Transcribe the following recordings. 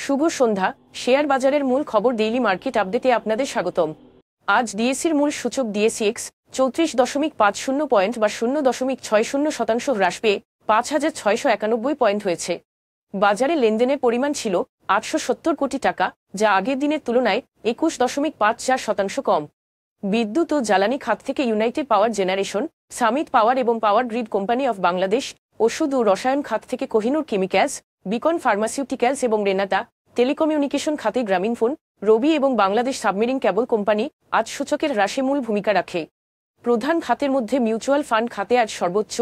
শুভ সন্ধ্যা। Share বাজারের মূল খবর ডেইলি মার্কেট আপডেটে আপনাদের স্বাগতম। আজ ডিএসইর মূল সূচক ডিএসইএক্স 34.50 পয়েন্ট বা 0.60% হ্রাস পেয়ে 5,691 পয়েন্ট হয়েছে। বাজারে লেনদেনের পরিমাণ ছিল 870 কোটি টাকা, যা আগের দিনের তুলনায় 21.54% কম। বিদ্যুৎ ও জ্বালানি খাত থেকে ইউনাইটেড পাওয়ার জেনারেশন, সামিট পাওয়ার এবং power grid company of Bangladesh, ওষুধ ও রসায়ন খাত থেকে কোহিনুর কেমিক্যালস, বিকন ফার্মাসিউটিক্যালস এবং রেনাটা, টেলিকমিউনিকেশন খাতে গ্রামীণফোন, রবি এবং বাংলাদেশ সাবমেরিন কেবল কোম্পানি আজ সূচকের হ্রাসে মূল ভূমিকা রাখে। প্রধান খাতের মধ্যে মিউচুয়াল ফান্ড খাতে আজ সর্বোচ্চ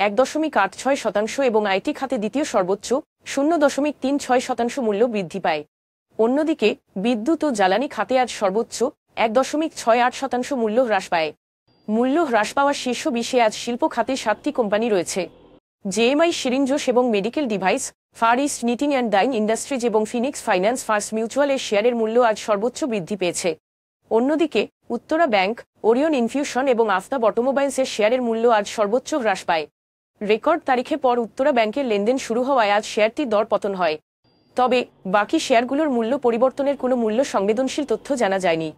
1.86% এবং আইটি খাতে দ্বিতীয় সর্বোচ্চ 0.36% মূল্য বৃদ্ধি পায়। অন্যদিকে বিদ্যুৎ ও জ্বালানি খাতে আজ সর্বোচ্চ 1.68% মূল্য হ্রাস পায়। মূল্য হ্রাস পাওয়ার শীর্ষ 20-এ আজ শিল্প খাতে 7টি কোম্পানি রয়েছে। জেএমআই সিরিঞ্জোস এবং Medical Devices, Far East Knitting and Dyeing Industries এবং ফিনিক্স ফাইন্যান্স ফার্স্ট মিউচুয়ালের শেয়ারের মূল্য আজ সর্বোচ্চ বৃদ্ধি পেয়েছে। অন্যদিকে উত্তরা ব্যাংক, ওরিয়ন ইনফিউশন এবং আফতাব অটোমোবাইলসের শেয়ারের মূল্য আজ সর্বোচ্চ হ্রাস পায়। রেকর্ড তারিখে পর উত্তরা ব্যাংকের লেনদেন শুরু হওয়ায় আজ শেয়ারটির দর পতন হয়। তবে বাকি শেয়ারগুলোর মূল্য পরিবর্তনের কোনো মূল্য সংবেদনশীল তথ্য জানা যায়নি।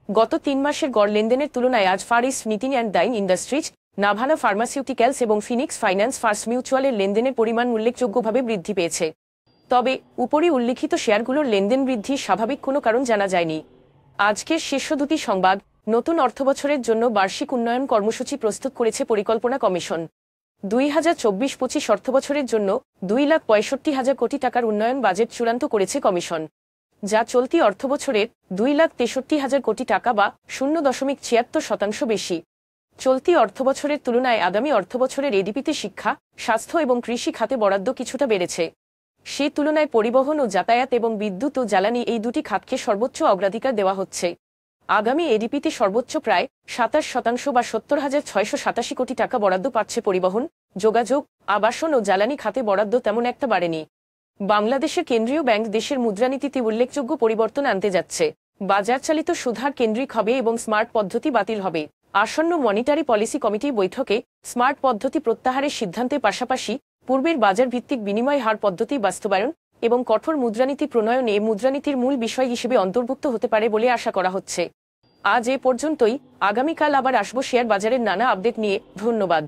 গত 3 মাসের গড় লেনদেনের তুলনায় আজ Far East Knitting and Dyeing Industries, Navana Pharmaceuticals এবং ফিনিক্স ফাইন্যান্স ফার্স্ট মিউচুয়ালের লেনদেনের পরিমাণ উল্লেখযোগ্যভাবে বৃদ্ধি পেয়েছে। তবে উপরি উল্লিখিত শেয়ারগুলোর লেনদেন বৃদ্ধির স্বাভাবিক কোনো কারণ জানা যায়নি। আজকের শীর্ষ দুটি সংবাদ। নতুন অর্থবছরের জন্য বার্ষিক উন্নয়ন কর্মসূচি প্রস্তুত করেছে পরিকল্পনা কমিশন। 2024-25 অর্থবছরের জন্য 2,65,000 কোটি টাকার উন্নয়ন বাজেট চূড়ান্ত করেছে কমিশন, যা চলতি অর্থবছরের 2,63,000 কোটি টাকা বা 0.76% বেশি। চলতি অর্থবছরের তুলনায় আগামী অর্থবছরের এডিপিতে শিক্ষা, স্বাস্থ্য এবং কৃষি খাতে বরাদ্দ কিছুটা বেড়েছে। সে তুলনায় পরিবহন ও যাতায়াত এবং বিদ্যুৎ ও জ্বালানি এই দুটি খাতকে সর্বোচ্চ অগ্রাধিকার দেওয়া হচ্ছে। আগামী এডিপিতে সর্বোচ্চ প্রায় 27% বা 70,687 কোটি টাকা বরাদ্দ পাচ্ছে পরিবহন, যোগাযোগ, আবাসন ও জ্বালানি খাতে বরাদ্দ তেমন একটা বাড়েনি। বাংলাদেশের কেন্দ্রীয় ব্যাংক দেশের মুদ্রানীতিতে উল্লেখযোগ্য পরিবর্তন আনতে যাচ্ছে। বাজারচালিত সুদহার কেন্দ্রিক হবে এবং স্মার্ট পদ্ধতি বাতিল হবে। আসন্ন মনিটারি পলিসি কমিটি বৈঠকে স্মার্ট পদ্ধতি প্রত্যাহারের সিদ্ধান্তের পাশাপাশি পূর্বের বাজার ভিত্তিক বিনিময় হার পদ্ধতি বাস্তবায়ন এবং কঠোর মুদ্রানীতি প্রণয়ন এ মুদ্রানীতির মূল বিষয় হিসেবে অন্তর্ভুক্ত হতে পারে বলে আশা করা হচ্ছে। আজ এ পর্যন্তই। আগামীকাল আবার আসবো শেয়ার বাজারের নানা আপডেট নিয়ে। ধন্যবাদ।